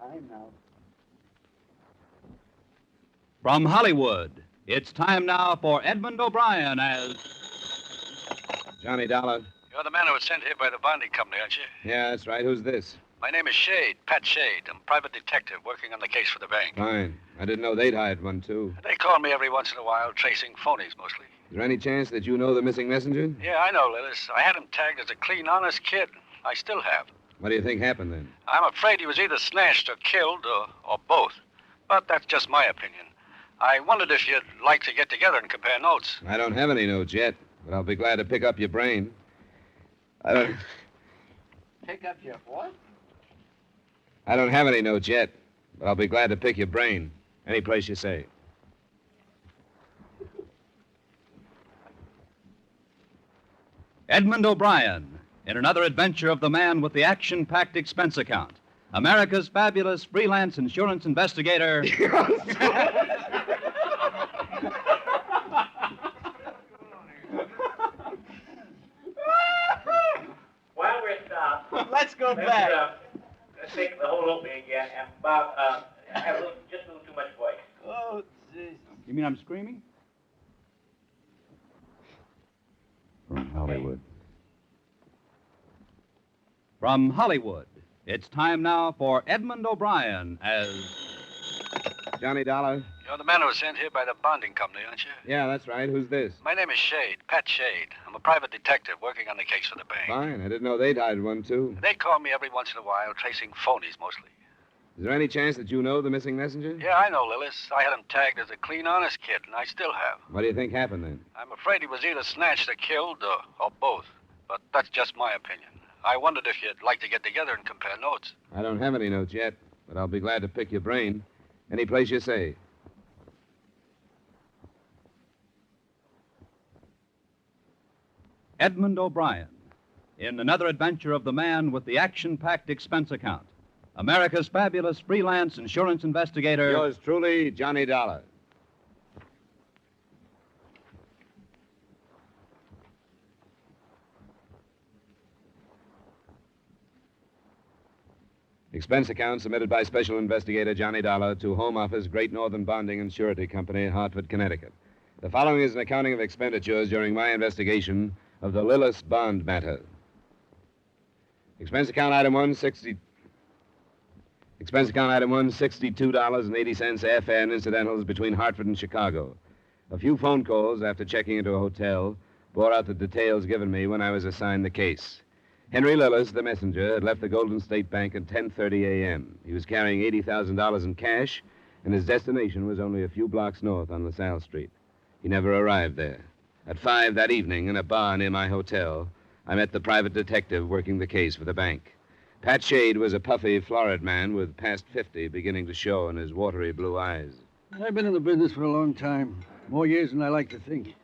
Time now. From Hollywood, it's time now for Edmond O'Brien as... Johnny Dollar. You're the man who was sent here by the bonding company, aren't you? Yeah, that's right. Who's this? My name is Shade, Pat Shade. I'm a private detective working on the case for the bank. Fine. I didn't know they'd hired one, too. They call me every once in a while, tracing phonies mostly. Is there any chance that you know the missing messenger? Yeah, I know, Lillis. I had him tagged as a clean, honest kid. I still have. What do you think happened then? I'm afraid he was either snatched or killed, or both. But that's just my opinion. I wondered if you'd like to get together and compare notes. I don't have any notes yet, but I'll be glad to pick up your brain. I don't... Pick up your what? I don't have any notes yet, but I'll be glad to pick your brain. Any place you say. Edmond O'Brien, in another adventure of the man with the action-packed expense account. America's fabulous freelance insurance investigator... While we're stopped, Let's go back. Let's take the whole opening again. And Bob, I have just a little too much voice. Oh, jeez. You mean I'm screaming? From Hollywood. From Hollywood, it's time now for Edmond O'Brien as... Johnny Dollar? You're the man who was sent here by the bonding company, aren't you? Yeah, that's right. Who's this? My name is Shade, Pat Shade. I'm a private detective working on the case for the bank. Fine. I didn't know they'd hired one, too. They call me every once in a while, tracing phonies mostly. Is there any chance that you know the missing messenger? Yeah, I know, Lillis. I had him tagged as a clean, honest kid, and I still have. What do you think happened then? I'm afraid he was either snatched or killed, or both. But that's just my opinion. I wondered if you'd like to get together and compare notes. I don't have any notes yet, but I'll be glad to pick your brain. Any place you say. Edmond O'Brien, in another adventure of the man with the action-packed expense account. America's fabulous freelance insurance investigator... Yours truly, Johnny Dollar. Expense account submitted by Special Investigator Johnny Dollar to Home Office, Great Northern Bonding and Surety Company, Hartford, Connecticut. The following is an accounting of expenditures during my investigation of the Lillis bond matter. Expense account item 160. Expense account item $62.80 airfare and incidentals between Hartford and Chicago. A few phone calls after checking into a hotel bore out the details given me when I was assigned the case. Henry Lillis, the messenger, had left the Golden State Bank at 10:30 a.m. He was carrying $80,000 in cash, and his destination was only a few blocks north on LaSalle Street. He never arrived there. At 5 that evening, in a bar near my hotel, I met the private detective working the case for the bank. Pat Shade was a puffy, florid man with past 50 beginning to show in his watery blue eyes. I've been in the business for a long time. More years than I like to think.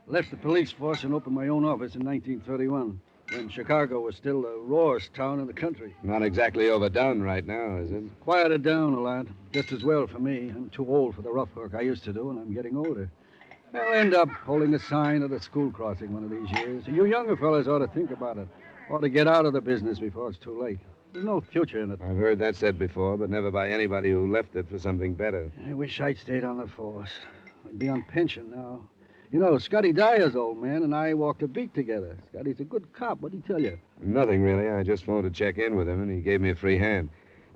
Left the police force and opened my own office in 1931, when Chicago was still the rawest town in the country. Not exactly overdone right now, is it? Quieted down a lot. Just as well for me. I'm too old for the rough work I used to do, and I'm getting older. I'll end up holding a sign at a school crossing one of these years. You younger fellas ought to think about it. Ought to get out of the business before it's too late. There's no future in it. I've heard that said before, but never by anybody who left it for something better. I wish I'd stayed on the force. I'd be on pension now. You know, Scotty Dyer's old man and I walked a beat together. Scotty's a good cop. What'd he tell you? Nothing, really. I just phoned to check in with him, and he gave me a free hand.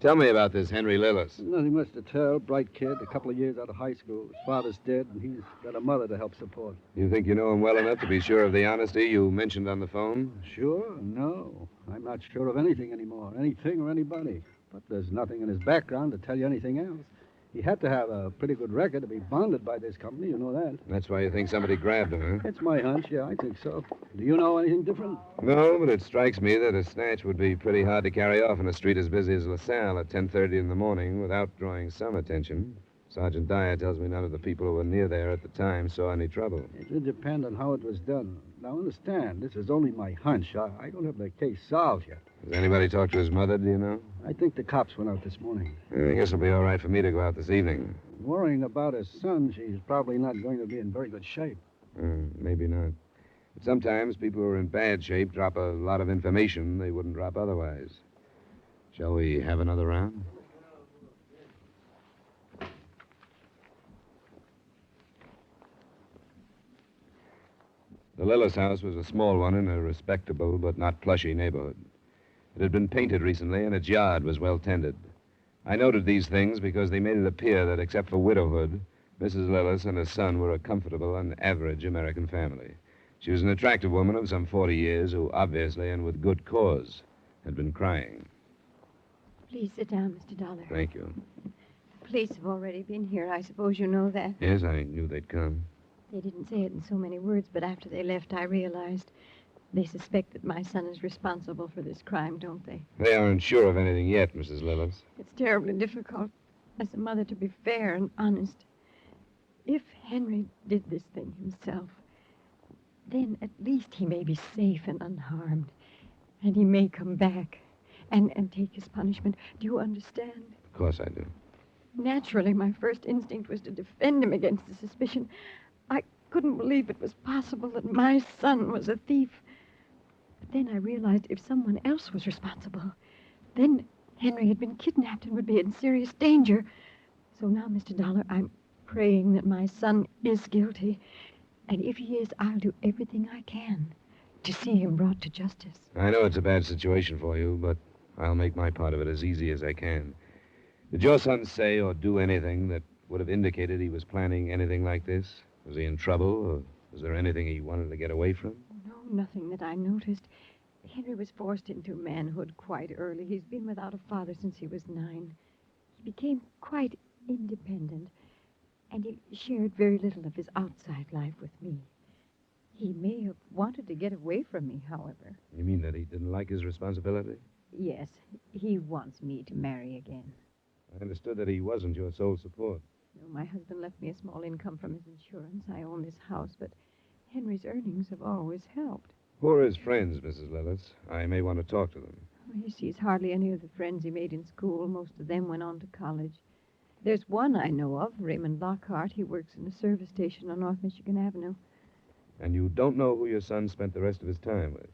Tell me about this Henry Lillis. Nothing much to tell. Bright kid, a couple of years out of high school. His father's dead, and he's got a mother to help support. You think you know him well enough to be sure of the honesty you mentioned on the phone? Sure? No. I'm not sure of anything anymore, anything or anybody. But there's nothing in his background to tell you anything else. He had to have a pretty good record to be bonded by this company, you know that. That's why you think somebody grabbed him, huh? It's my hunch, yeah, I think so. Do you know anything different? No, but it strikes me that a snatch would be pretty hard to carry off in a street as busy as LaSalle at 10:30 in the morning without drawing some attention. Sergeant Dyer tells me none of the people who were near there at the time saw any trouble. It would depend on how it was done. Now, understand, this is only my hunch. I don't have the case solved yet. Has anybody talked to his mother, do you know? I think the cops went out this morning. I guess it'll be all right for me to go out this evening. Worrying about his son, she's probably not going to be in very good shape. Maybe not. But sometimes people who are in bad shape drop a lot of information they wouldn't drop otherwise. Shall we have another round? The Lillis house was a small one in a respectable but not plushy neighborhood. It had been painted recently, and its yard was well tended. I noted these things because they made it appear that, except for widowhood, Mrs. Lillis and her son were a comfortable and average American family. She was an attractive woman of some 40 years who obviously, and with good cause, had been crying. Please sit down, Mr. Dollar. Thank you. The police have already been here. I suppose you know that. Yes, I knew they'd come. They didn't say it in so many words, but after they left, I realized they suspect that my son is responsible for this crime, don't they? They aren't sure of anything yet, Mrs. Lillis. It's terribly difficult as a mother to be fair and honest. If Henry did this thing himself, then at least he may be safe and unharmed. And he may come back and take his punishment. Do you understand? Of course I do. Naturally, my first instinct was to defend him against the suspicion. I couldn't believe it was possible that my son was a thief. But then I realized if someone else was responsible, then Henry had been kidnapped and would be in serious danger. So now, Mr. Dollar, I'm praying that my son is guilty. And if he is, I'll do everything I can to see him brought to justice. I know it's a bad situation for you, but I'll make my part of it as easy as I can. Did your son say or do anything that would have indicated he was planning anything like this? Was he in trouble, or was there anything he wanted to get away from? No, nothing that I noticed. Henry was forced into manhood quite early. He's been without a father since he was 9. He became quite independent, and he shared very little of his outside life with me. He may have wanted to get away from me, however. You mean that he didn't like his responsibility? Yes, he wants me to marry again. I understood that he wasn't your sole support. No, my husband left me a small income from his insurance. I own this house, but Henry's earnings have always helped. Who are his friends, Mrs. Lillis? I may want to talk to them. He sees hardly any of the friends he made in school. Most of them went on to college. There's one I know of, Raymond Lockhart. He works in a service station on North Michigan Avenue. And you don't know who your son spent the rest of his time with?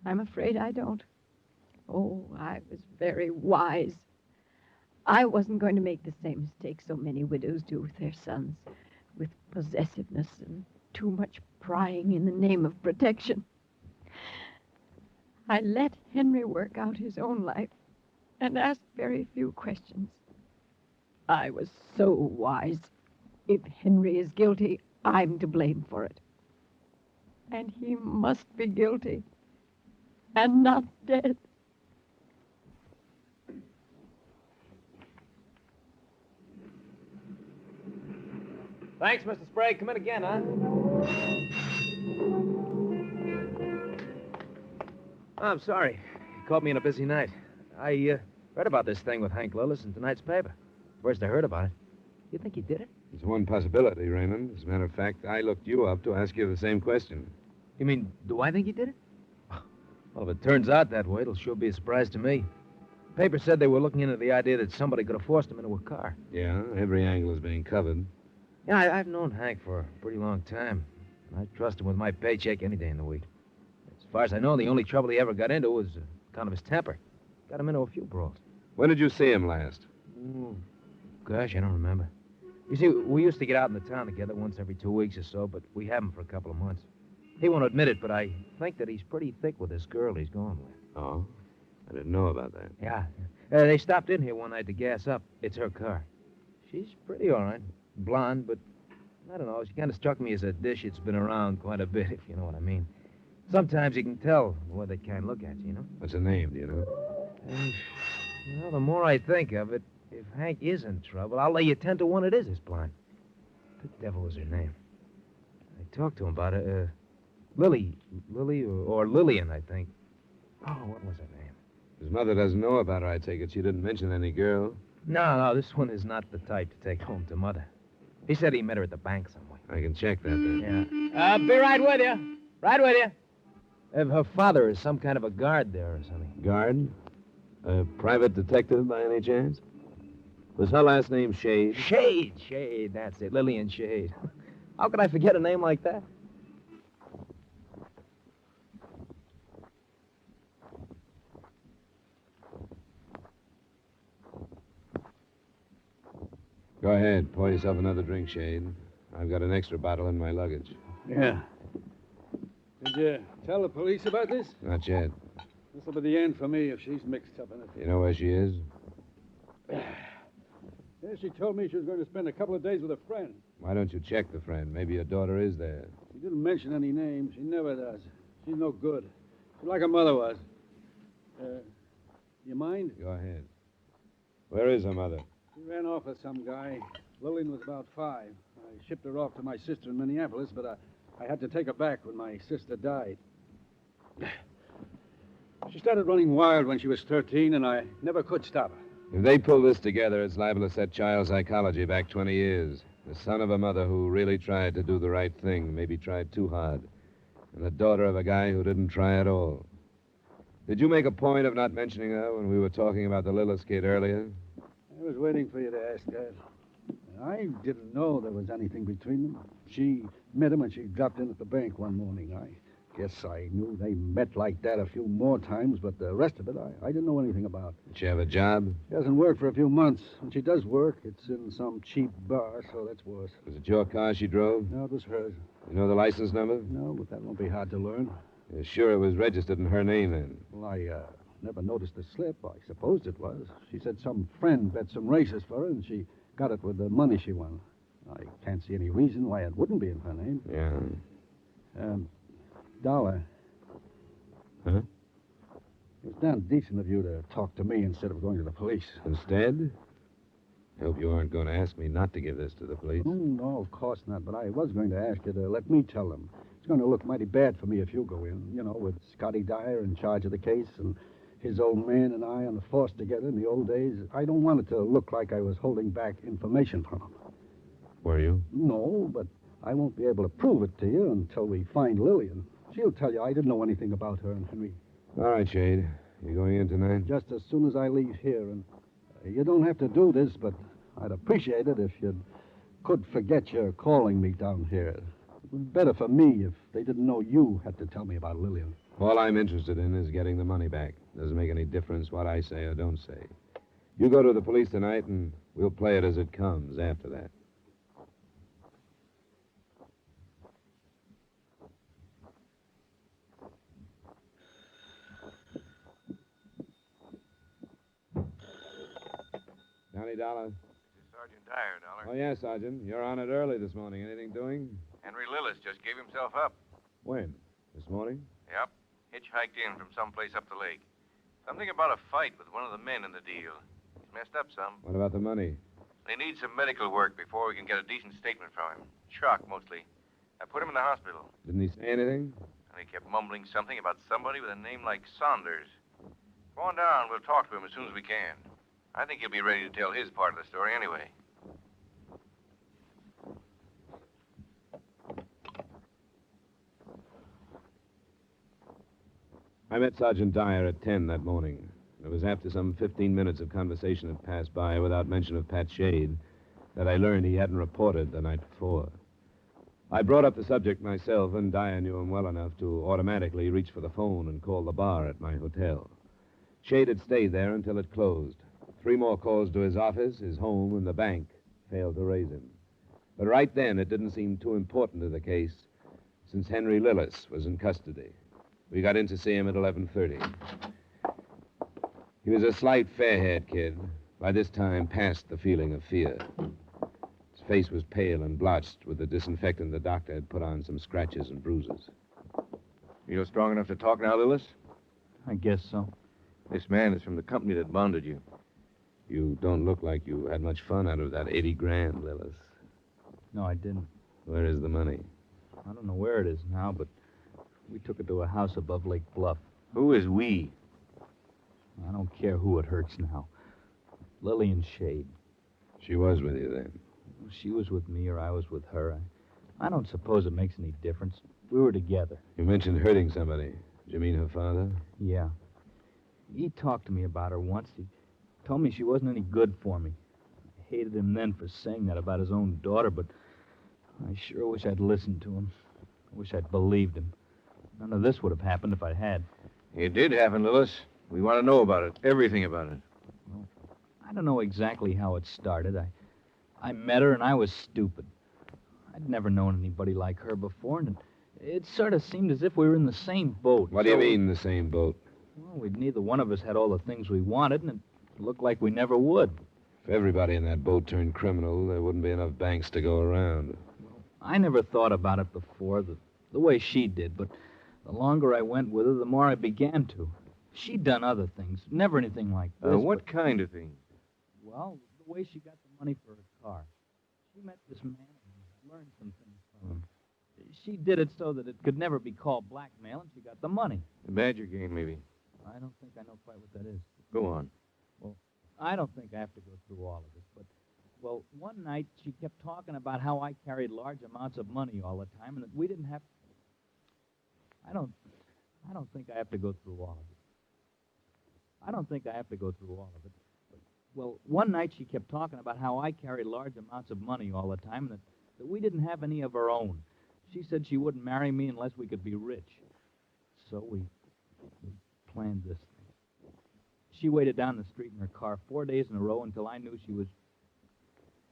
I'm afraid I don't. Oh, I was very wise. I wasn't going to make the same mistake so many widows do with their sons, with possessiveness and too much prying in the name of protection. I let Henry work out his own life and asked very few questions. I was so wise. If Henry is guilty, I'm to blame for it. And he must be guilty and not dead. Thanks, Mr. Sprague. Come in again, huh? Oh, I'm sorry. You caught me on a busy night. I read about this thing with Hank Lillis in tonight's paper. First I heard about it. You think he did it? It's one possibility, Raymond. As a matter of fact, I looked you up to ask you the same question. You mean, do I think he did it? Well, if it turns out that way, it'll sure be a surprise to me. The paper said they were looking into the idea that somebody could have forced him into a car. Yeah, every angle is being covered. Yeah, I've known Hank for a pretty long time. I trust him with my paycheck any day in the week. As far as I know, the only trouble he ever got into was kind of his temper. Got him into a few brawls. When did you see him last? Oh, gosh, I don't remember. You see, we used to get out in the town together once every 2 weeks or so, but we haven't for a couple of months. He won't admit it, but I think that he's pretty thick with this girl he's going with. Oh, I didn't know about that. Yeah. They stopped in here one night to gas up. It's her car. She's pretty all right. Blonde, but I don't know. She kind of struck me as a dish that's been around quite a bit, if you know what I mean. Sometimes you can tell the way they kind of look at you, you know? What's her name, do you know? Well, the more I think of it, if Hank is in trouble, I'll lay you 10 to 1 it is this blonde. What the devil was her name? I talked to him about it. Lily or Lillian, I think. Oh, what was her name? His mother doesn't know about her, I take it. She didn't mention any girl. No, this one is not the type to take home to Mother. He said he met her at the bank somewhere. I can check that then. Yeah. Be right with you. Right with you. If her father is some kind of a guard there or something. Guard? A private detective by any chance? Was her last name Shade? Shade, that's it. Lillian Shade. How could I forget a name like that? Go ahead. Pour yourself another drink, Shade. I've got an extra bottle in my luggage. Yeah. Did you tell the police about this? Not yet. This will be the end for me if she's mixed up in it. You know where she is? Yeah, she told me she was going to spend a couple of days with a friend. Why don't you check the friend? Maybe your daughter is there. She didn't mention any names. She never does. She's no good. She's like her mother was. You mind? Go ahead. Where is her mother? She ran off with some guy. Lillian was about 5. I shipped her off to my sister in Minneapolis, but I had to take her back when my sister died. She started running wild when she was 13, and I never could stop her. If they pull this together, it's liable to set child psychology back 20 years. The son of a mother who really tried to do the right thing, maybe tried too hard. And the daughter of a guy who didn't try at all. Did you make a point of not mentioning her when we were talking about the Lillis kid earlier? I was waiting for you to ask that. I didn't know there was anything between them. She met him when she dropped in at the bank one morning. I guess I knew they met like that a few more times, but the rest of it I didn't know anything about. Did she have a job? She hasn't worked for a few months. When she does work, it's in some cheap bar, so that's worse. Was it your car she drove? No, it was hers. You know the license number? No, but that won't be hard to learn. You're sure it was registered in her name then? Well, I never noticed the slip. I supposed it was. She said some friend bet some races for her, and she got it with the money she won. I can't see any reason why it wouldn't be in her name. Yeah. Dollar. Huh? It was damn decent of you to talk to me instead of going to the police. Instead? I hope you aren't going to ask me not to give this to the police. Oh, no, of course not. But I was going to ask you to let me tell them. It's going to look mighty bad for me if you go in, with Scotty Dyer in charge of the case and his old man and I on the force together in the old days. I don't want it to look like I was holding back information from him. Were you? No, but I won't be able to prove it to you until we find Lillian. She'll tell you I didn't know anything about her and Henry. All right, Shade. You going in tonight? Just as soon as I leave here. And you don't have to do this, but I'd appreciate it if you could forget your calling me down here. It would be better for me if they didn't know you had to tell me about Lillian. All I'm interested in is getting the money back. Doesn't make any difference what I say or don't say. You go to the police tonight, and we'll play it as it comes after that. Johnny Dollar. Sergeant Dyer, Dollar. Oh, yeah, Sergeant. You're on it early this morning. Anything doing? Henry Lillis just gave himself up. When? This morning? Yep. Hitchhiked in from someplace up the lake. Something about a fight with one of the men in the deal. He's messed up some. What about the money? They need some medical work before we can get a decent statement from him. Shock, mostly. I put him in the hospital. Didn't he say anything? And he kept mumbling something about somebody with a name like Saunders. Go on down. We'll talk to him as soon as we can. I think he'll be ready to tell his part of the story anyway. I met Sergeant Dyer at 10 that morning. It was after some 15 minutes of conversation had passed by without mention of Pat Shade that I learned he hadn't reported the night before. I brought up the subject myself, and Dyer knew him well enough to automatically reach for the phone and call the bar at my hotel. Shade had stayed there until it closed. 3 more calls to his office, his home, and the bank failed to raise him. But right then, it didn't seem too important to the case, since Henry Lillis was in custody. We got in to see him at 11:30. He was a slight, fair-haired kid, by this time past the feeling of fear. His face was pale and blotched with the disinfectant the doctor had put on some scratches and bruises. You're strong enough to talk now, Lillis? I guess so. This man is from the company that bonded you. You don't look like you had much fun out of that 80 grand, Lillis. No, I didn't. Where is the money? I don't know where it is now, but we took it to a house above Lake Bluff. Who is we? I don't care who it hurts now. Lillian Shade. She was with you then? She was with me or I was with her. I don't suppose it makes any difference. We were together. You mentioned hurting somebody. Did you mean her father? Yeah. He talked to me about her once. He told me she wasn't any good for me. I hated him then for saying that about his own daughter, but I sure wish I'd listened to him. I wish I'd believed him. None of this would have happened if I had. It did happen, Lillis. We want to know about it. Everything about it. Well, I don't know exactly how it started. I met her and I was stupid. I'd never known anybody like her before, and It sort of seemed as if we were in the same boat. What do you mean, the same boat? Well, neither one of us had all the things we wanted, and it looked like we never would. If everybody in that boat turned criminal, there wouldn't be enough banks to go around. I never thought about it before, the way she did, but the longer I went with her, the more I began to. She'd done other things, never anything like this. What kind of thing? Well, the way she got the money for her car. She met this man and learned some things from him. She did it so that it could never be called blackmail, and she got the money. The Badger game, maybe. I don't think I know quite what that is. Go on. Well, I don't think I have to go through all of it, but, well, one night she kept talking about how I carried large amounts of money all the time and that we didn't have... I don't think I have to go through all of it. I don't think I have to go through all of it. But, well, one night she kept talking about how I carried large amounts of money all the time and that we didn't have any of our own. She said she wouldn't marry me unless we could be rich. So we planned this thing. She waited down the street in her car 4 days in a row until I knew she was...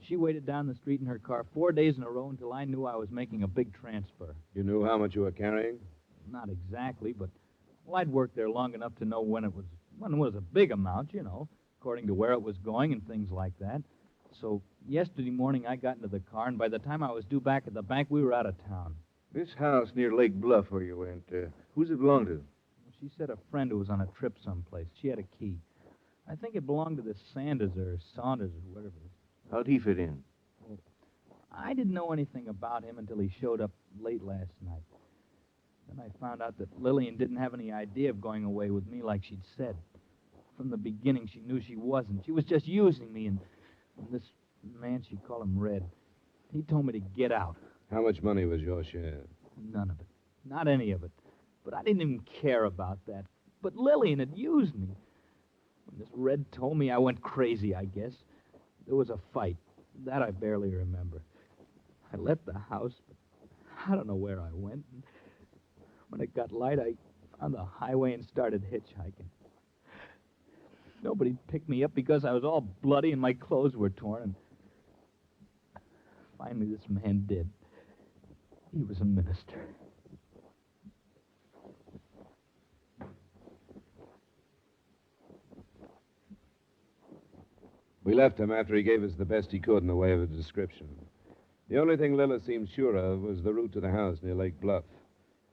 She waited down the street in her car 4 days in a row until I knew I was making a big transfer. You knew how much you were carrying? Not exactly, but, well, I'd worked there long enough to know when it was a big amount, you know, according to where it was going and things like that. So yesterday morning I got into the car, and by the time I was due back at the bank, we were out of town. This house near Lake Bluff where you went, who's it belong to? She said a friend who was on a trip someplace. She had a key. I think it belonged to this Sanders or Saunders or whatever it is. How'd he fit in? Well, I didn't know anything about him until he showed up late last night. Then I found out that Lillian didn't have any idea of going away with me like she'd said. From the beginning, she knew she wasn't. She was just using me, and this man, she'd call him Red, he told me to get out. How much money was your share? None of it. Not any of it. But I didn't even care about that. But Lillian had used me. When this Red told me, I went crazy, I guess. There was a fight. That I barely remember. I left the house, but I don't know where I went. And when it got light, I found the highway and started hitchhiking. Nobody picked me up because I was all bloody and my clothes were torn. And finally, this man did. He was a minister. We left him after he gave us the best he could in the way of a description. The only thing Lillis seemed sure of was the route to the house near Lake Bluff.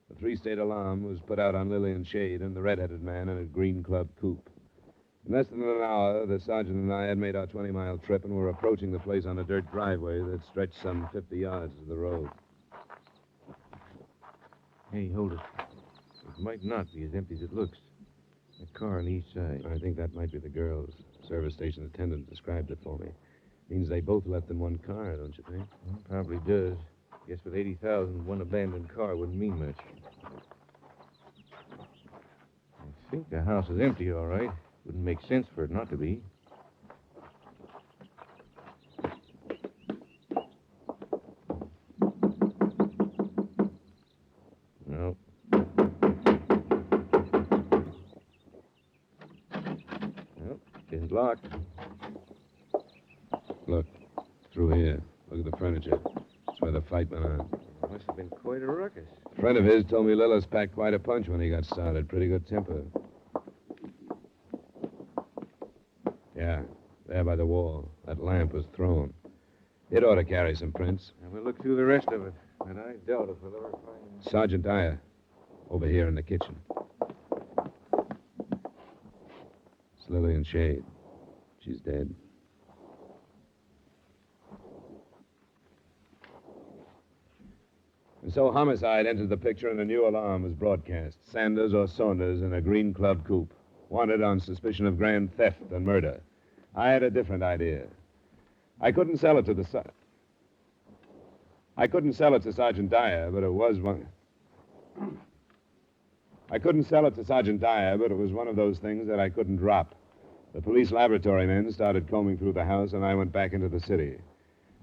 The three-state alarm was put out on Lillian Shade and the red-headed man in a green club coupe. In less than an hour, the sergeant and I had made our 20-mile trip and were approaching the place on a dirt driveway that stretched some 50 yards to the road. Hey, hold it. It might not be as empty as it looks. A car on each side. I think that might be the girls. Service station attendant described it for me. Means they both left in one car, don't you think? Well, probably does. Guess with 80,000, one abandoned car wouldn't mean much. I think the house is empty, all right. Wouldn't make sense for it not to be. No. Well, it's locked. Look, through here. Look at the furniture. That's where the fight went on. Must have been quite a ruckus. A friend of his told me Lillis packed quite a punch when he got started. Pretty good temper. Yeah, there by the wall. That lamp was thrown. It ought to carry some prints. And we'll look through the rest of it. And I doubt if we'll ever find him. Sergeant Dyer, over here in the kitchen. It's Lillian Shade. She's dead. And so homicide entered the picture and a new alarm was broadcast. Sanders or Saunders in a green club coupe. Wanted on suspicion of grand theft and murder. I had a different idea. I couldn't sell it to Sergeant Dyer, but it was one... I couldn't sell it to Sergeant Dyer, but it was one of those things that I couldn't drop. The police laboratory men started combing through the house, and I went back into the city. It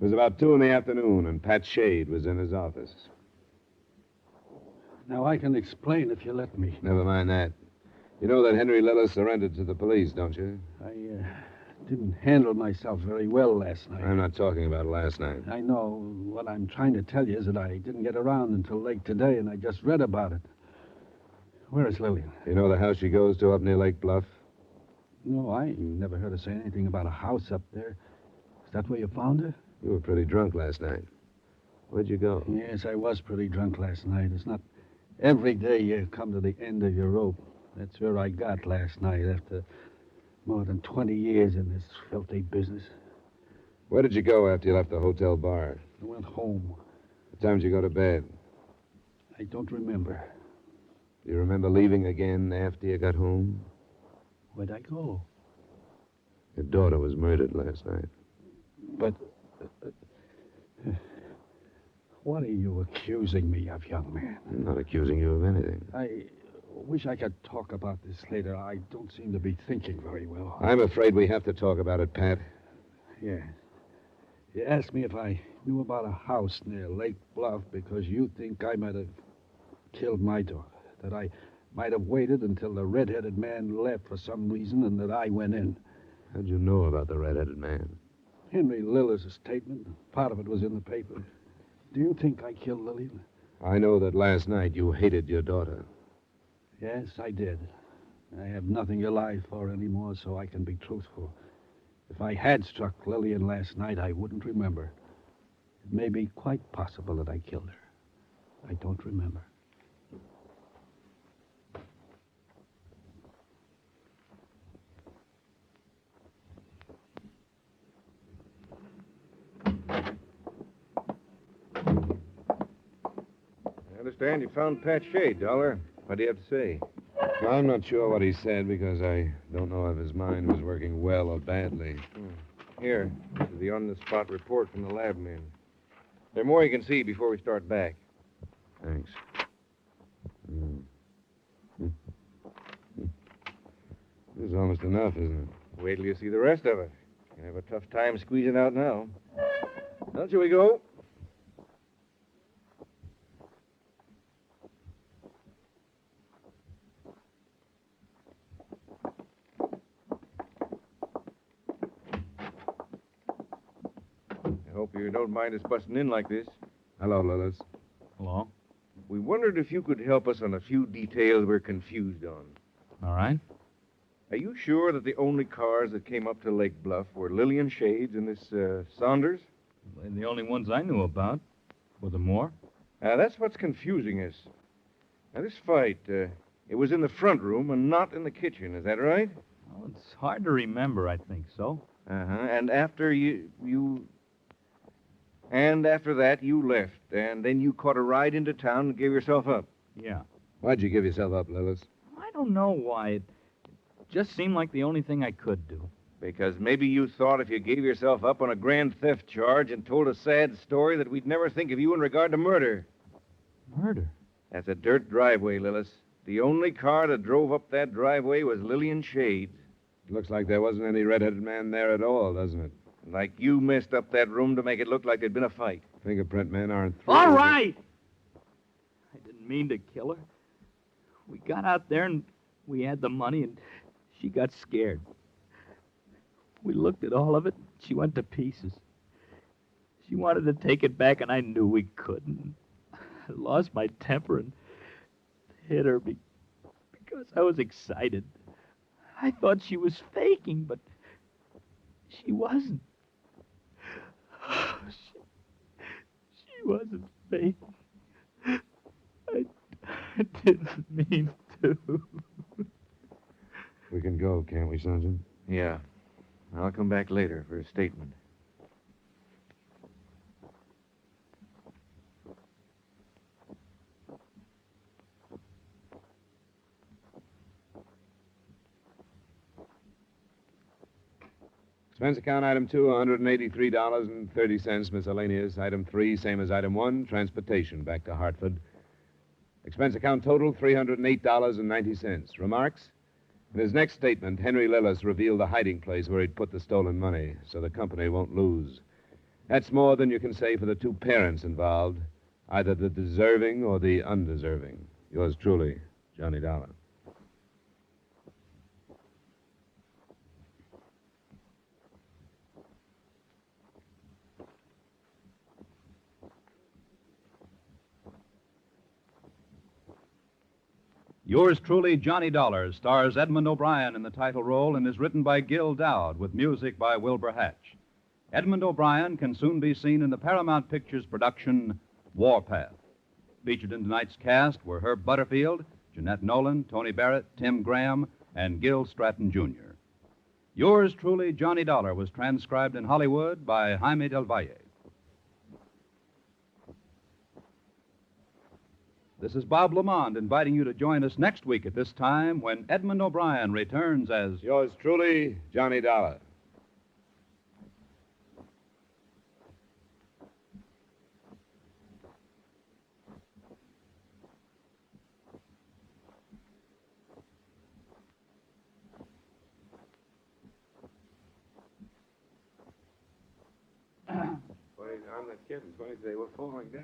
was about 2 p.m, and Pat Shade was in his office. Now, I can explain if you let me. Never mind that. You know that Henry Lillis surrendered to the police, don't you? didn't handle myself very well last night. I'm not talking about last night. I know. What I'm trying to tell you is that I didn't get around until late today, and I just read about it. Where is Lillian? You know the house she goes to up near Lake Bluff? No, I never heard her say anything about a house up there. Is that where you found her? You were pretty drunk last night. Where'd you go? Yes, I was pretty drunk last night. It's not every day you come to the end of your rope. That's where I got last night after more than 20 years in this filthy business. Where did you go after you left the hotel bar? I went home. What time did you go to bed? I don't remember. Do you remember leaving again after you got home? Where'd I go? Your daughter was murdered last night. But what are you accusing me of, young man? I'm not accusing you of anything. I wish I could talk about this later. I don't seem to be thinking very well. I'm afraid we have to talk about it, Pat. Yeah. You asked me if I knew about a house near Lake Bluff because you think I might have killed my daughter. That I might have waited until the red-headed man left for some reason and that I went in. How'd you know about the red-headed man? Henry Lillis' statement. Part of it was in the paper. Do you think I killed Lillian? I know that last night you hated your daughter. Yes, I did. I have nothing to lie for anymore, so I can be truthful. If I had struck Lillian last night, I wouldn't remember. It may be quite possible that I killed her. I don't remember. I understand you found Pat Shea, Dollar. What do you have to say? I'm not sure what he said because I don't know if his mind was working well or badly. Here, this is the on-the-spot report from the lab men. There's more you can see before we start back. Thanks. This is almost enough, isn't it? Wait till you see the rest of it. You have a tough time squeezing out now. Well, shall we go? I hope you don't mind us busting in like this. Hello, Lillis. Hello? We wondered if you could help us on a few details we're confused on. All right. Are you sure that the only cars that came up to Lake Bluff were Lillian Shades and this Saunders? And the only ones I knew about. Were there more? That's what's confusing us. Now, this fight, it was in the front room and not in the kitchen. Is that right? Well, it's hard to remember, I think so. Uh-huh. And after And after that, you left. And then you caught a ride into town and gave yourself up. Yeah. Why'd you give yourself up, Lillis? I don't know why. It just seemed like the only thing I could do. Because maybe you thought if you gave yourself up on a grand theft charge and told a sad story that we'd never think of you in regard to murder. Murder? That's a dirt driveway, Lillis. The only car that drove up that driveway was Lillian Shades. Looks like there wasn't any red-headed man there at all, doesn't it? Like you messed up that room to make it look like there'd been a fight. Fingerprint men aren't through. All right! I didn't mean to kill her. We got out there and we had the money and she got scared. We looked at all of it. She went to pieces. She wanted to take it back and I knew we couldn't. I lost my temper and hit her because I was excited. I thought she was faking, but she wasn't. She wasn't faking. I didn't mean to. We can go, can't we, Sergeant? Yeah. I'll come back later for a statement. Expense account item 2, $183.30, miscellaneous. Item 3, same as item 1, transportation back to Hartford. Expense account total, $308.90. Remarks? In his next statement, Henry Lillis revealed the hiding place where he'd put the stolen money so the company won't lose. That's more than you can say for the two parents involved, either the deserving or the undeserving. Yours truly, Johnny Dollar. Yours truly, Johnny Dollar, stars Edmond O'Brien in the title role and is written by Gil Doud with music by Wilbur Hatch. Edmond O'Brien can soon be seen in the Paramount Pictures production Warpath. Featured in tonight's cast were Herb Butterfield, Jeanette Nolan, Tony Barrett, Tim Graham, and Gil Stratton, Jr. Yours truly, Johnny Dollar, was transcribed in Hollywood by Jaime Del Valle. This is Bob Lamond inviting you to join us next week at this time when Edmond O'Brien returns as Yours truly, Johnny Dollar. I'm not kidding. They were falling down.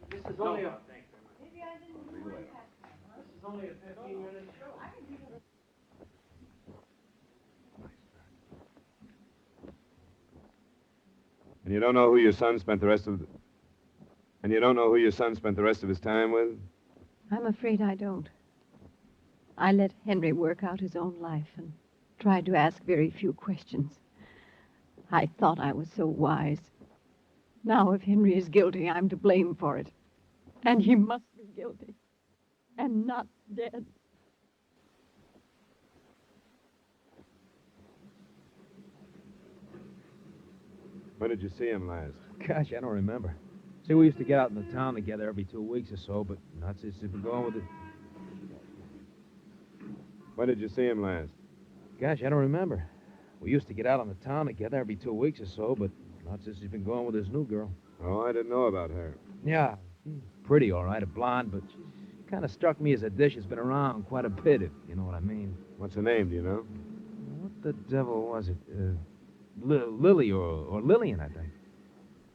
This is only a 15-minute show. And you don't know who your son spent the rest of his time with? I'm afraid I don't. I let Henry work out his own life and tried to ask very few questions. I thought I was so wise. Now, if Henry is guilty, I'm to blame for it. And he must be guilty. And not dead. When did you see him last? Gosh, I don't remember. See, we used to get out in the town together every 2 weeks or so, but not since he's been going with it. When did you see him last? Gosh, I don't remember. We used to get out on the town together every 2 weeks or so, but not since he's been going with his new girl. Oh, I didn't know about her. Yeah, pretty, all right, a blonde, but she kind of struck me as a dish that's been around quite a bit, if you know what I mean. What's her name, do you know? What the devil was it? Lily or Lillian, I think.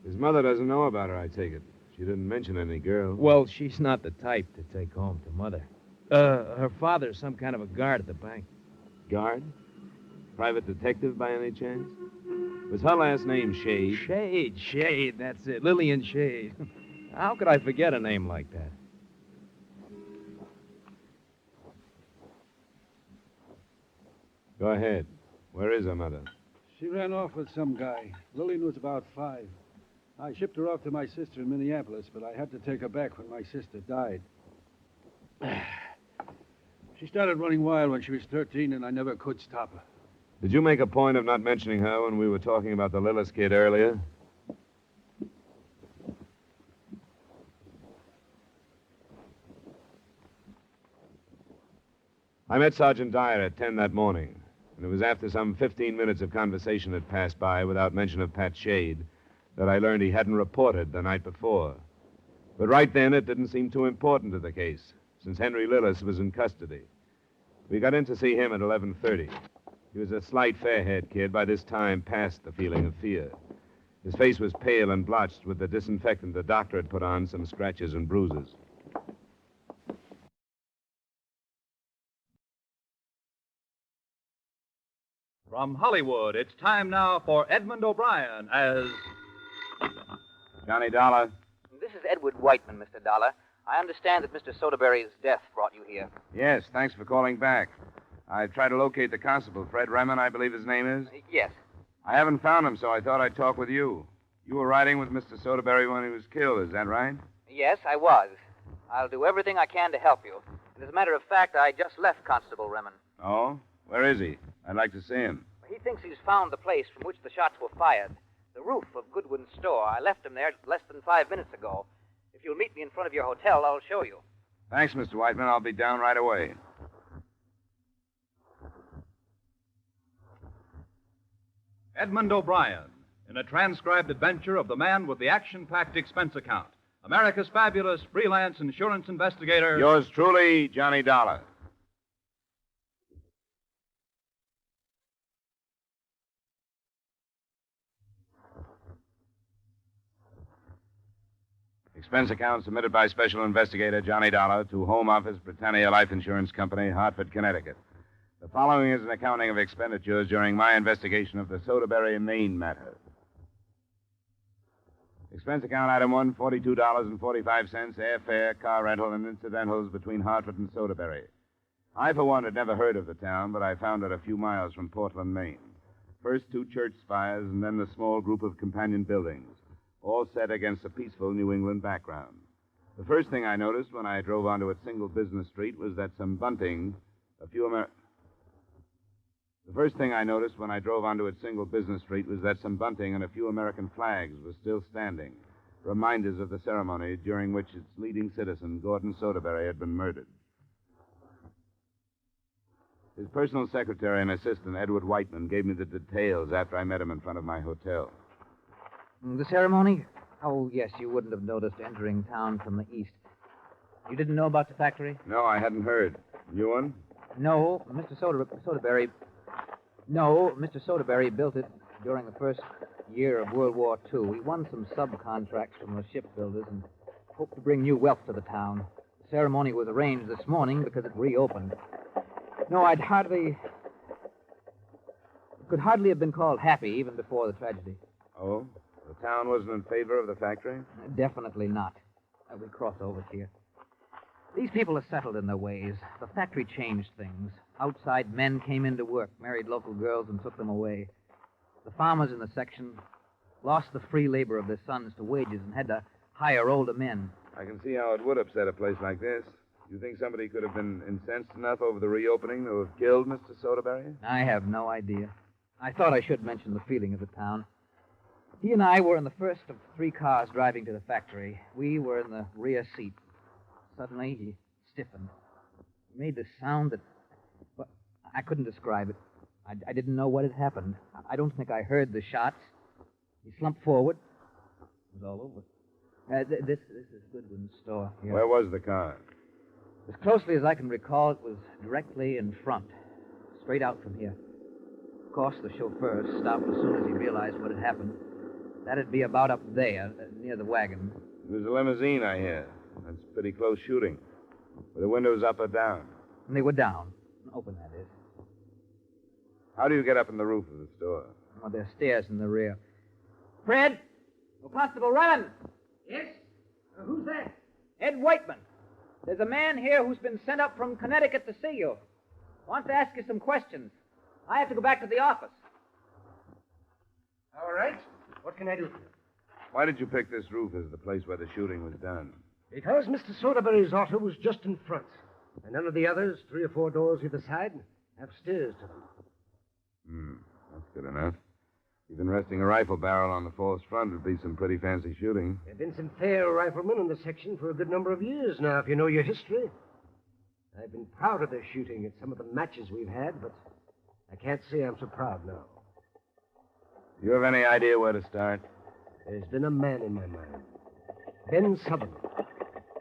His mother doesn't know about her, I take it. She didn't mention any girl. Well, she's not the type to take home to Mother. Her father's some kind of a guard at the bank. Guard? Private detective by any chance? Was her last name Shade? Shade, that's it. Lillian Shade. How could I forget a name like that? Go ahead. Where is her mother? She ran off with some guy. Lillian was about 5. I shipped her off to my sister in Minneapolis, but I had to take her back when my sister died. She started running wild when she was 13, and I never could stop her. Did you make a point of not mentioning her when we were talking about the Lillis kid earlier? I met Sergeant Dyer at 10 that morning, and it was after some 15 minutes of conversation had passed by without mention of Pat Shade that I learned he hadn't reported the night before. But right then, it didn't seem too important to the case, since Henry Lillis was in custody. We got in to see him at 11:30. He was a slight, fair-haired kid, by this time past the feeling of fear. His face was pale and blotched with the disinfectant the doctor had put on some scratches and bruises. From Hollywood, it's time now for Edmond O'Brien as Johnny Dollar. This is Edward Whiteman, Mr. Dollar. I understand that Mr. Soderbury's death brought you here. Yes, thanks for calling back. I tried to locate the constable, Fred Remen, I believe his name is. Yes. I haven't found him, so I thought I'd talk with you. You were riding with Mr. Soderbury when he was killed, is that right? Yes, I was. I'll do everything I can to help you. And as a matter of fact, I just left Constable Remen. Oh? Where is he? I'd like to see him. He thinks he's found the place from which the shots were fired. The roof of Goodwin's store. I left him there less than 5 minutes ago. If you'll meet me in front of your hotel, I'll show you. Thanks, Mr. Whiteman. I'll be down right away. Edmond O'Brien in a transcribed adventure of the man with the action-packed expense account, America's fabulous freelance insurance investigator. Yours truly, Johnny Dollar. Expense account submitted by Special Investigator Johnny Dollar to Home Office, Britannia Life Insurance Company, Hartford, Connecticut. The following is an accounting of expenditures during my investigation of the Soderbury Maine matter. Expense account item 1, $42.45, airfare, car rental, and incidentals between Hartford and Soderbury. I, for one, had never heard of the town, but I found it a few miles from Portland, Maine. First 2 church spires, and then the small group of companion buildings, all set against a peaceful New England background. The first thing I noticed when I drove onto its single business street was that some bunting, The first thing I noticed when I drove onto its single business street was that some bunting and a few American flags were still standing, reminders of the ceremony during which its leading citizen, Gordon Soderbury, had been murdered. His personal secretary and assistant, Edward Whiteman, gave me the details after I met him in front of my hotel. The ceremony? Oh, yes, you wouldn't have noticed entering town from the east. You didn't know about the factory? No, I hadn't heard. You one? No, Mr. Soderbury... No, Mr. Soderbury built it during the first year of World War II. He won some subcontracts from the shipbuilders and hoped to bring new wealth to the town. The ceremony was arranged this morning because it reopened. No, could hardly have been called happy even before the tragedy. Oh? The town wasn't in favor of the factory? Definitely not. We cross over here. These people are settled in their ways. The factory changed things. Outside men came into work, married local girls, and took them away. The farmers in the section lost the free labor of their sons to wages and had to hire older men. I can see how it would upset a place like this. You think somebody could have been incensed enough over the reopening to have killed Mr. Soderbury? I have no idea. I thought I should mention the feeling of the town. He and I were in the first of 3 cars driving to the factory. We were in the rear seat. Suddenly, he stiffened. He made this sound that... Well, I couldn't describe it. I didn't know what had happened. I don't think I heard the shots. He slumped forward. It was all over. This is Goodwin's store here. Where was the car? As closely as I can recall, it was directly in front, straight out from here. Of course, the chauffeur stopped as soon as he realized what had happened. That'd be about up there, near the wagon. It was a limousine, I hear. That's pretty close shooting. Were the windows up or down? And they were down. Open, that is. How do you get up on the roof of the store? Oh, there's stairs in the rear. Fred! Oh, Constable Run! Yes? Who's that? Ed Whiteman. There's a man here who's been sent up from Connecticut to see you. Wants to ask you some questions. I have to go back to the office. All right. What can I do for you? Why did you pick this roof as the place where the shooting was done? Because Mr. Soderbury's auto was just in front. And none of the others, 3 or 4 doors either side, have stairs to them. That's good enough. Even resting a rifle barrel on the false front would be some pretty fancy shooting. There have been some fair riflemen in the section for a good number of years now, if you know your history. I've been proud of their shooting at some of the matches we've had, but I can't say I'm so proud now. Do you have any idea where to start? There's been a man in my mind. Ben Sutherland.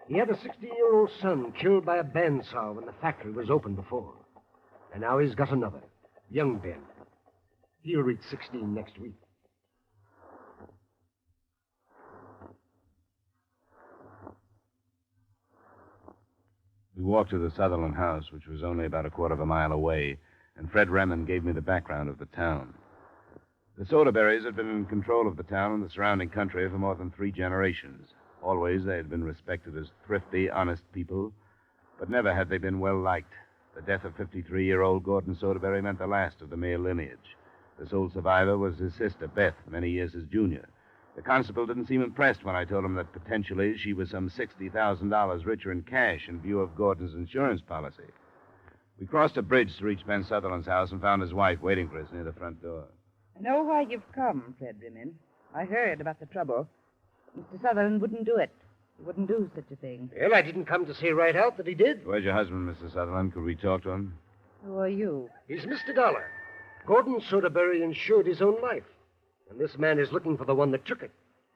He had a 16-year-old son killed by a bandsaw when the factory was open before. And now he's got another, young Ben. He'll reach 16 next week. We walked to the Sutherland house, which was only about a quarter of a mile away, and Fred Remond gave me the background of the town. The Soderburys had been in control of the town and the surrounding country for more than 3 generations. Always they had been respected as thrifty, honest people, but never had they been well-liked. The death of 53-year-old Gordon Soderbury meant the last of the male lineage. The sole survivor was his sister, Beth, many years his junior. The constable didn't seem impressed when I told him that potentially she was some $60,000 richer in cash in view of Gordon's insurance policy. We crossed a bridge to reach Ben Sutherland's house and found his wife waiting for us near the front door. I know why you've come, Fred Remond. I heard about the trouble. Mr. Sutherland wouldn't do it. He wouldn't do such a thing. Well, I didn't come to say right out that he did. Where's your husband, Mr. Sutherland? Could we talk to him? Who are you? He's Mr. Dollar. Gordon Soderbury insured his own life. And this man is looking for the one that took it.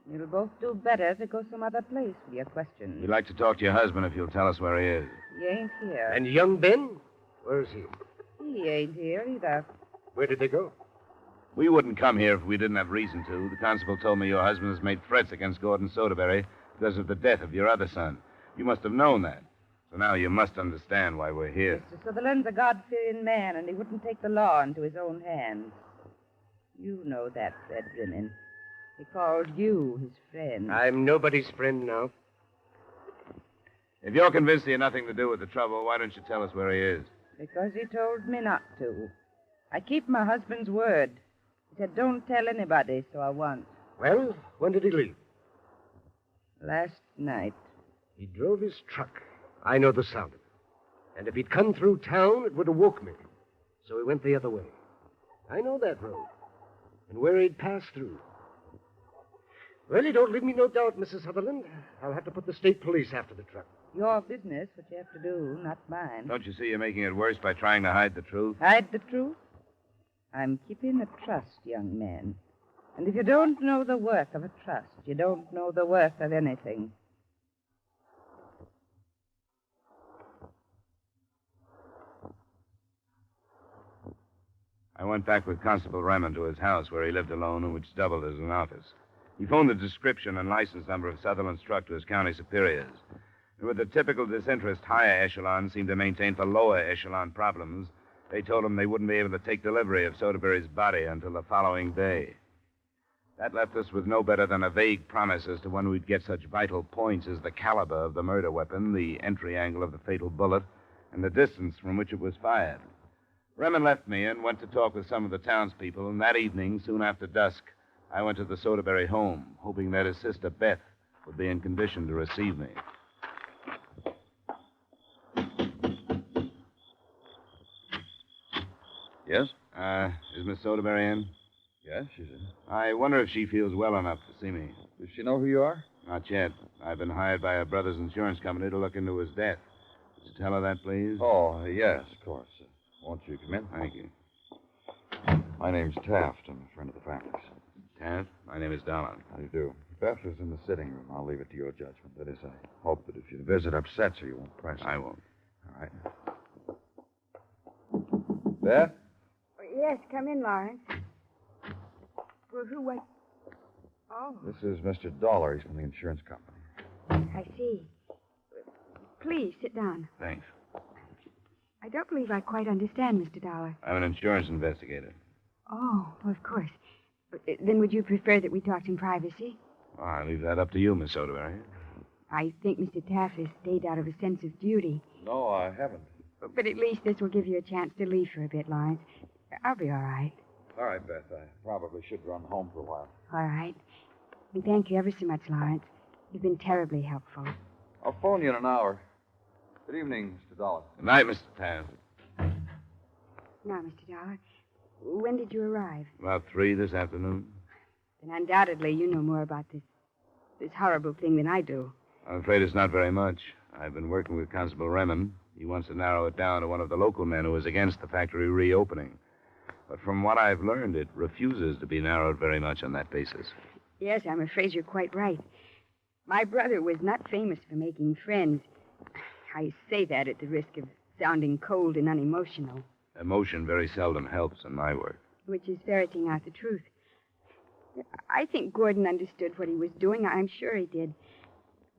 You'll both do better to go some other place with your questions. We'd like to talk to your husband if you'll tell us where he is. He ain't here. And young Ben? Where's he? He ain't here either. Where did they go? We wouldn't come here if we didn't have reason to. The constable told me your husband has made threats against Gordon Soderbury because of the death of your other son. You must have known that. So now you must understand why we're here. Mr. Sutherland's a God-fearing man, and he wouldn't take the law into his own hands. You know that, Fred Drinnan. He called you his friend. I'm nobody's friend now. If you're convinced he had nothing to do with the trouble, why don't you tell us where he is? Because he told me not to. I keep my husband's word. He said, don't tell anybody, so I won't. Well, when did he leave? Last night. He drove his truck. I know the sound of it. And if he'd come through town, it would have woke me. So he went the other way. I know that road. And where he'd pass through. Well, you don't leave me no doubt, Mrs. Sutherland. I'll have to put the state police after the truck. Your business, what you have to do, not mine. Don't you see you're making it worse by trying to hide the truth? Hide the truth? I'm keeping a trust, young man. And if you don't know the worth of a trust, you don't know the worth of anything. I went back with Constable Remond to his house where he lived alone and which doubled as an office. He phoned the description and license number of Sutherland's truck to his county superiors. And with the typical disinterest higher echelon seemed to maintain for lower echelon problems, they told him they wouldn't be able to take delivery of Soderbury's body until the following day. That left us with no better than a vague promise as to when we'd get such vital points as the caliber of the murder weapon, the entry angle of the fatal bullet, and the distance from which it was fired. Remond left me and went to talk with some of the townspeople, and that evening, soon after dusk, I went to the Soderbury home, hoping that his sister Beth would be in condition to receive me. Yes? Is Miss Soderbury in? Yes, she's in. I wonder if she feels well enough to see me. Does she know who you are? Not yet. I've been hired by her brother's insurance company to look into his death. Would you tell her that, please? Oh, yes, of course. Won't you come in? Thank you. My name's Taft. I'm a friend of the family's. Taft, my name is Dolan. How do you do? Beth is in the sitting room. I'll leave it to your judgment. That is, I hope that if your visit upsets her, you won't press her. I won't. All right. Beth? Yes, come in, Lawrence. Well, who was... Oh, This is Mr. Dollar. He's from the insurance company. I see. Please, sit down. Thanks. I don't believe I quite understand, Mr. Dollar. I'm an insurance investigator. Oh, well, of course. Then would you prefer that we talked in privacy? Well, I leave that up to you, Miss Soderbury. I think Mr. Taft has stayed out of a sense of duty. No, I haven't. But at least this will give you a chance to leave for a bit, Lawrence. I'll be all right. All right, Beth. I probably should run home for a while. All right. And thank you ever so much, Lawrence. You've been terribly helpful. I'll phone you in an hour. Good evening, Mr. Dollar. Good night, Mr. Taft. Now, Mr. Dollar, when did you arrive? About 3 this afternoon. Then undoubtedly you know more about this horrible thing than I do. I'm afraid it's not very much. I've been working with Constable Remond. He wants to narrow it down to one of the local men who is against the factory reopening. But from what I've learned, it refuses to be narrowed very much on that basis. Yes, I'm afraid you're quite right. My brother was not famous for making friends. I say that at the risk of sounding cold and unemotional. Emotion very seldom helps in my work. Which is ferreting out the truth. I think Gordon understood what he was doing. I'm sure he did.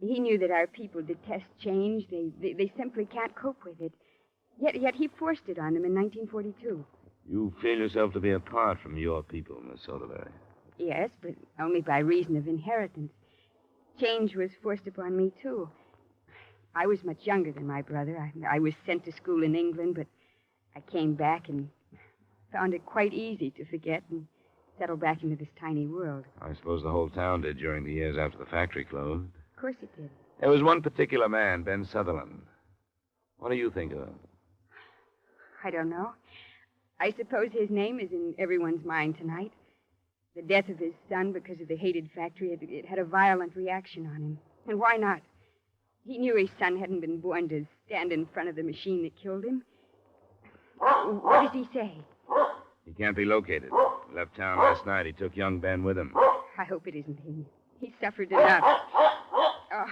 He knew that our people detest change. They simply can't cope with it. Yet he forced it on them in 1942. You feel yourself to be apart from your people, Miss Soderbury. Yes, but only by reason of inheritance. Change was forced upon me, too. I was much younger than my brother. I was sent to school in England, but I came back and found it quite easy to forget and settle back into this tiny world. I suppose the whole town did during the years after the factory closed. Of course it did. There was one particular man, Ben Sutherland. What do you think of him? I don't know. I suppose his name is in everyone's mind tonight. The death of his son because of the hated factory, it had a violent reaction on him. And why not? He knew his son hadn't been born to stand in front of the machine that killed him. What does he say? He can't be located. He left town last night. He took young Ben with him. I hope it isn't him. He suffered enough. Oh,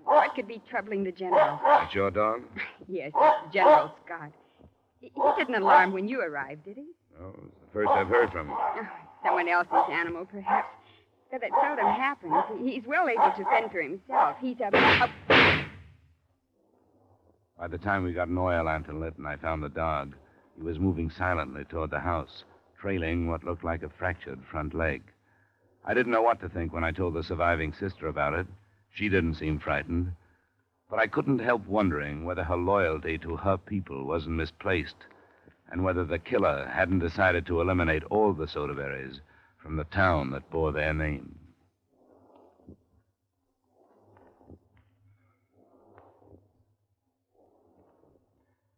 what could be troubling the general? That's your dog? Yes, it's General Scott. He didn't alarm when you arrived, did he? No, it's the first I've heard from him. Oh, someone else's animal, perhaps. That seldom happens. He's well able to fend for himself. He's a... By the time we got an oil lantern lit and I found the dog, he was moving silently toward the house, trailing what looked like a fractured front leg. I didn't know what to think when I told the surviving sister about it. She didn't seem frightened. But I couldn't help wondering whether her loyalty to her people wasn't misplaced, and whether the killer hadn't decided to eliminate all the Soderburys from the town that bore their name.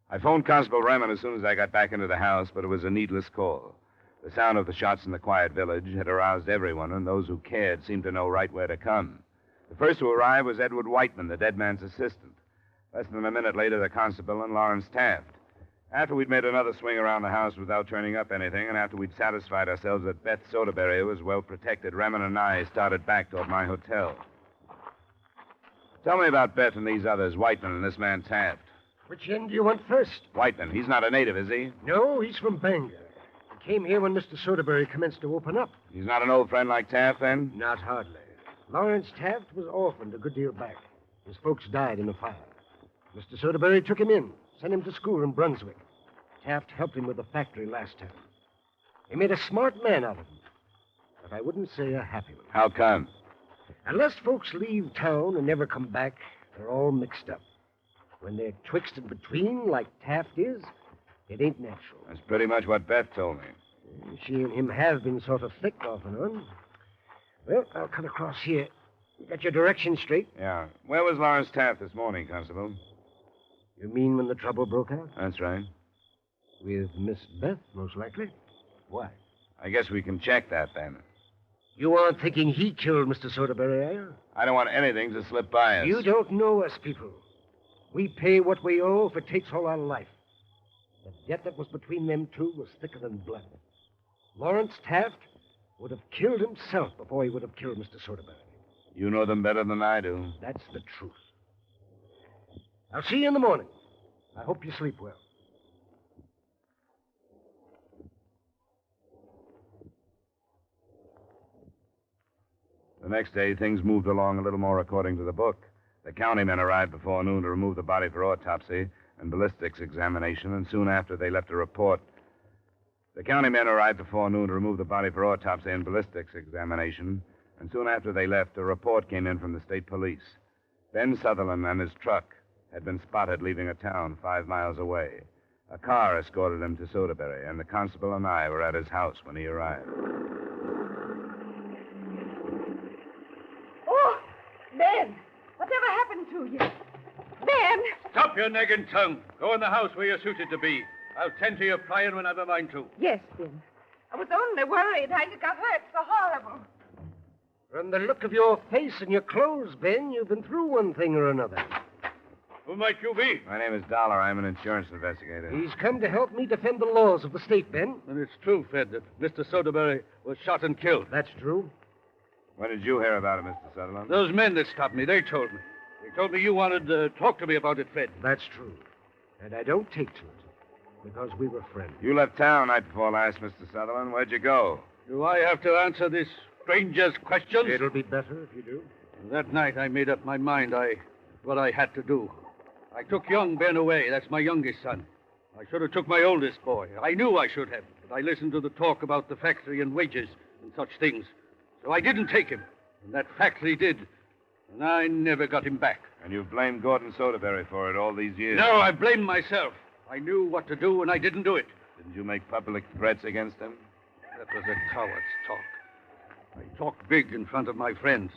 I phoned Constable Raymond as soon as I got back into the house, but it was a needless call. The sound of the shots in the quiet village had aroused everyone, and those who cared seemed to know right where to come. The first to arrive was Edward Whiteman, the dead man's assistant. Less than a minute later, the constable and Lawrence Taft. After we'd made another swing around the house without turning up anything, and after we'd satisfied ourselves that Beth Soderbury was well protected, Raymond and I started back toward my hotel. Tell me about Beth and these others, Whiteman and this man Taft. Which end do you want first? Whiteman, he's not a native, is he? No, he's from Bangor. He came here when Mr. Soderbury commenced to open up. He's not an old friend like Taft, then? Not hardly. Lawrence Taft was orphaned a good deal back. His folks died in a fire. Mr. Soderbury took him in, sent him to school in Brunswick. Taft helped him with the factory last time. He made a smart man out of him, but I wouldn't say a happy one. How come? Unless folks leave town and never come back, they're all mixed up. When they're twixt and between, like Taft is, it ain't natural. That's pretty much what Beth told me. She and him have been sort of thick off and on. Well, I'll cut across here. You got your directions straight? Yeah. Where was Lawrence Taft this morning, Constable? You mean when the trouble broke out? That's right. With Miss Beth, most likely. Why? I guess we can check that, then. You aren't thinking he killed Mr. Soderbury, are you? I don't want anything to slip by us. You don't know us people. We pay what we owe if it takes all our life. The debt that was between them two was thicker than blood. Lawrence Taft would have killed himself before he would have killed Mr. Soderbury. You know them better than I do. That's the truth. I'll see you in the morning. I hope you sleep well. The next day, things moved along a little more according to the book. The county men arrived before noon to remove the body for autopsy and ballistics examination, and soon after they left a report. The county men arrived before noon to remove the body for autopsy and ballistics examination, and soon after they left, a report came in from the state police. Ben Sutherland and his truck had been spotted leaving a town 5 miles away. A car escorted him to Soderbury, and the constable and I were at his house when he arrived. Oh, Ben! Whatever happened to you? Ben! Stop your nagging tongue. Go in the house where you're suited to be. I'll tend to your prying when I've a mind to. Yes, Ben. I was only worried how you got hurt so horrible. From the look of your face and your clothes, Ben, you've been through one thing or another. Who might you be? My name is Dollar. I'm an insurance investigator. He's come to help me defend the laws of the state, Ben. And it's true, Fed, that Mr. Soderbury was shot and killed. That's true. When did you hear about it, Mr. Sutherland? Those men that stopped me, they told me. They told me you wanted to talk to me about it, Fed. That's true. And I don't take to it, because we were friends. You left town night before last, Mr. Sutherland. Where'd you go? Do I have to answer this stranger's questions? It'll be better if you do. That night I made up my mind what I had to do. I took young Ben away. That's my youngest son. I should have took my oldest boy. I knew I should have, but I listened to the talk about the factory and wages and such things. So I didn't take him. And that factory did. And I never got him back. And you've blamed Gordon Soderbury for it all these years? No, I blame myself. I knew what to do, and I didn't do it. Didn't you make public threats against him? That was a coward's talk. I talked big in front of my friends.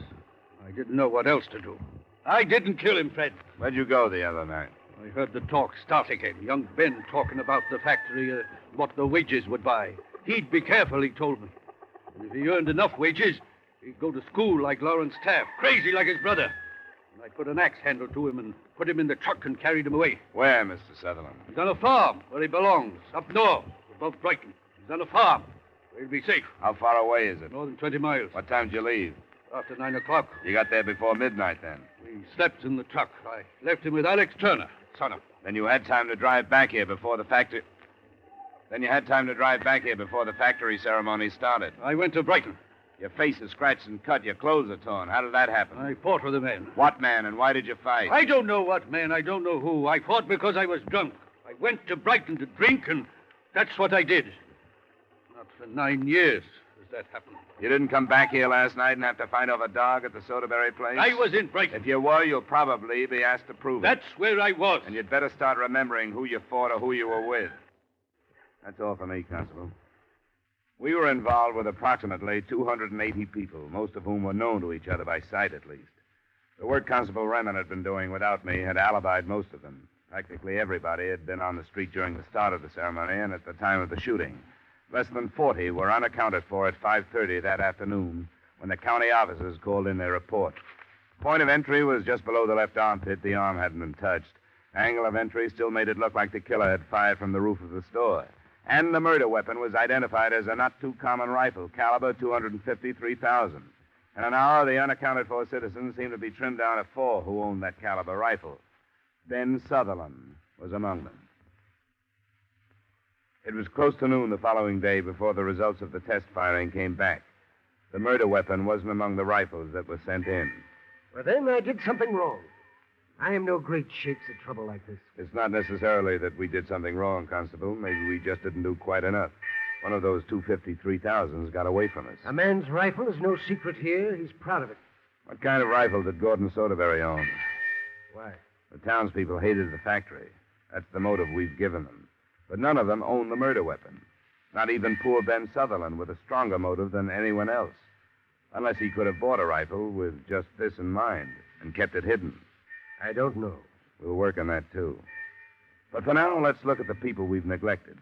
I didn't know what else to do. I didn't kill him, Fred. Where'd you go the other night? I heard the talk start again. Young Ben talking about the factory, what the wages would buy. He'd be careful, he told me. And if he earned enough wages, he'd go to school like Lawrence Taft, crazy like his brother. And I put an axe handle to him and put him in the truck and carried him away. Where, Mr. Sutherland? He's on a farm where he belongs, up north, above Brighton. He's on a farm where he'll be safe. How far away is it? More than 20 miles. What time did you leave? After 9 o'clock. You got there before midnight, then? We slept in the truck. I left him with Alex Turner, son of him. Then you had time to drive back here before the factory... Then you had time to drive back here before the factory ceremony started. I went to Brighton. Your face is scratched and cut. Your clothes are torn. How did that happen? I fought with a man. What man, and why did you fight? I don't know what man. I don't know who. I fought because I was drunk. I went to Brighton to drink, and that's what I did. Not for 9 years has that happened. You didn't come back here last night and have to fight off a dog at the Soderbury place? I was in Brighton. If you were, you'll probably be asked to prove it. That's where I was. And you'd better start remembering who you fought or who you were with. That's all for me, Constable. We were involved with approximately 280 people, most of whom were known to each other by sight, at least. The work Constable Remen had been doing without me had alibied most of them. Practically everybody had been on the street during the start of the ceremony and at the time of the shooting. Less than 40 were unaccounted for at 5:30 that afternoon when the county officers called in their report. Point of entry was just below the left armpit. The arm hadn't been touched. Angle of entry still made it look like the killer had fired from the roof of the store. And the murder weapon was identified as a not-too-common rifle, caliber .253. In an hour, the unaccounted-for citizens seemed to be trimmed down to 4 who owned that caliber rifle. Ben Sutherland was among them. It was close to noon the following day before the results of the test firing came back. The murder weapon wasn't among the rifles that were sent in. Well, then I did something wrong. I am no great shakes at trouble like this. It's not necessarily that we did something wrong, Constable. Maybe we just didn't do quite enough. One of those 253,000s got away from us. A man's rifle is no secret here. He's proud of it. What kind of rifle did Gordon Soderbury own? Why? The townspeople hated the factory. That's the motive we've given them. But none of them owned the murder weapon. Not even poor Ben Sutherland, with a stronger motive than anyone else. Unless he could have bought a rifle with just this in mind and kept it hidden. I don't know. We'll work on that, too. But for now, let's look at the people we've neglected.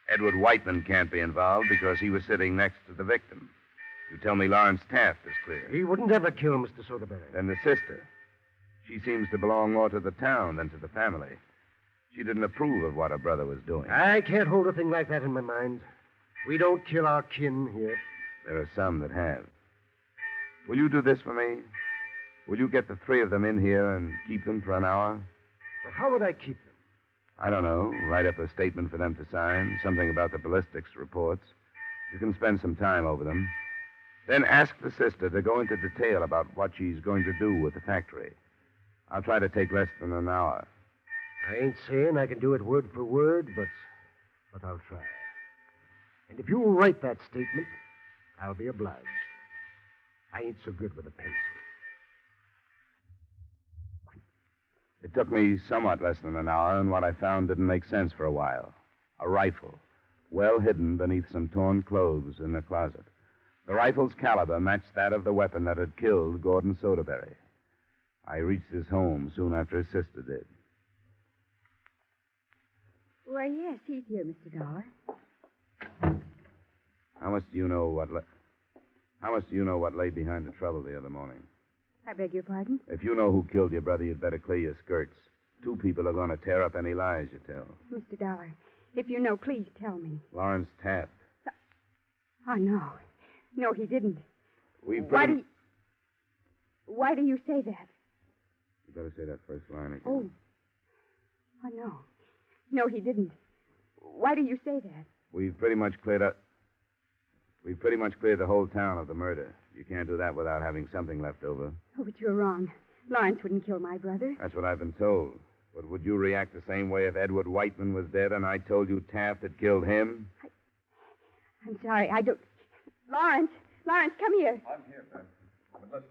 Edward Whiteman can't be involved because he was sitting next to the victim. You tell me Lawrence Taft is clear. He wouldn't ever kill Mr. Soderbury. Then the sister. She seems to belong more to the town than to the family. She didn't approve of what her brother was doing. I can't hold a thing like that in my mind. We don't kill our kin here. There are some that have. Will you do this for me? Will you get the 3 of them in here and keep them for an hour? But how would I keep them? I don't know. Write up a statement for them to sign, something about the ballistics reports. You can spend some time over them. Then ask the sister to go into detail about what she's going to do with the factory. I'll try to take less than an hour. I ain't saying I can do it word for word, but I'll try. And if you'll write that statement, I'll be obliged. I ain't so good with a pencil. It took me somewhat less than an hour, and what I found didn't make sense for a while. A rifle, well hidden beneath some torn clothes in the closet. The rifle's caliber matched that of the weapon that had killed Gordon Soderbury. I reached his home soon after his sister did. Why, yes, he's here, Mr. Dollar. How much do you know what lay behind the trouble the other morning? I beg your pardon? If you know who killed your brother, you'd better clear your skirts. 2 people are going to tear up any lies you tell. Mr. Dollar, if you know, please tell me. Lawrence Taft. Oh, no. No, he didn't. Why do you say that? You better say that first line again. Oh, no. No, he didn't. Why do you say that? We've pretty much cleared the whole town of the murder. You can't do that without having something left over. Oh, but you're wrong. Lawrence wouldn't kill my brother. That's what I've been told. But would you react the same way if Edward Whiteman was dead and I told you Taft had killed him? I'm sorry. I don't... Lawrence, come here. I'm here, Ben. But listen.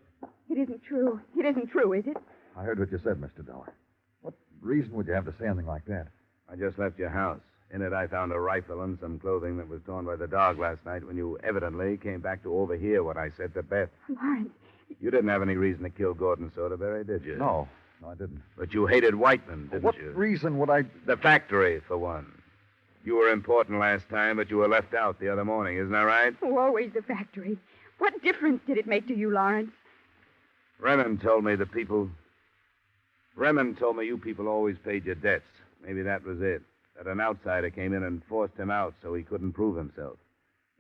It isn't true. It isn't true, is it? I heard what you said, Mr. Dollar. What reason would you have to say anything like that? I just left your house. In it, I found a rifle and some clothing that was torn by the dog last night when you evidently came back to overhear what I said to Beth. Lawrence. You didn't have any reason to kill Gordon Soderbury, did you? No, I didn't. But you hated Whiteman, didn't you? What reason would I... The factory, for one. You were important last time, but you were left out the other morning, isn't that right? Oh, always the factory. What difference did it make to you, Lawrence? Remen told me you people always paid your debts. Maybe that was it. That an outsider came in and forced him out so he couldn't prove himself.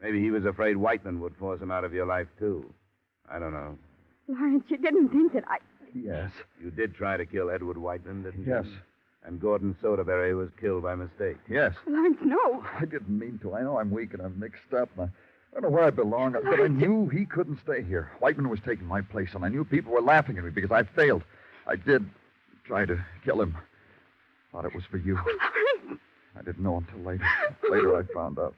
Maybe he was afraid Whiteman would force him out of your life, too. I don't know. Lawrence, you didn't think that I... Yes. You did try to kill Edward Whiteman, didn't you? Yes. And Gordon Soderbury was killed by mistake. Yes. Lawrence, no. I didn't mean to. I know I'm weak and I'm mixed up. I don't know where I belong, but I knew he couldn't stay here. Whiteman was taking my place, and I knew people were laughing at me because I failed. I did try to kill him. Thought it was for you. I didn't know until later. Later I found out.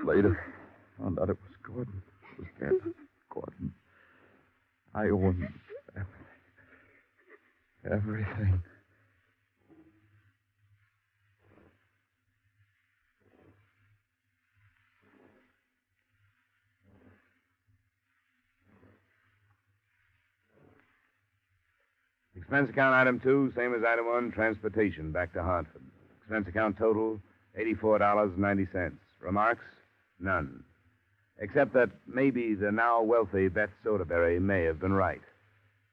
Later, found out it was Gordon. It was dead. Gordon. I owe him everything. Everything. Expense account item 2, same as item 1, transportation back to Hartford. Expense account total, $84.90. Remarks? None. Except that maybe the now wealthy Beth Soderbury may have been right.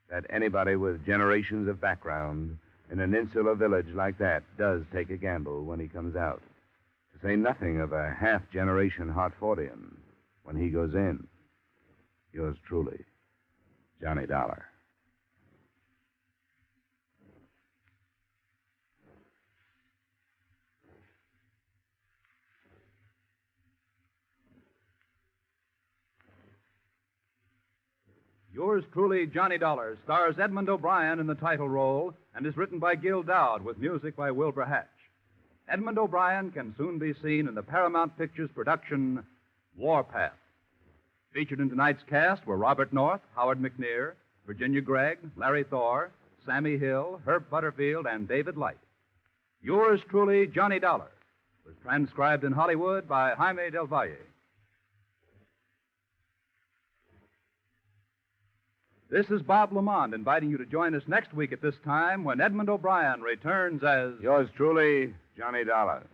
That anybody with generations of background in an insular village like that does take a gamble when he comes out. To say nothing of a half-generation Hartfordian when he goes in. Yours truly, Johnny Dollar. Yours truly, Johnny Dollar, stars Edmond O'Brien in the title role and is written by Gil Doud with music by Wilbur Hatch. Edmond O'Brien can soon be seen in the Paramount Pictures production Warpath. Featured in tonight's cast were Robert North, Howard McNear, Virginia Gregg, Larry Thor, Sammy Hill, Herb Butterfield, and David Light. Yours truly, Johnny Dollar, was transcribed in Hollywood by Jaime Del Valle. This is Bob Lamont inviting you to join us next week at this time when Edmond O'Brien returns as... Yours truly, Johnny Dollar.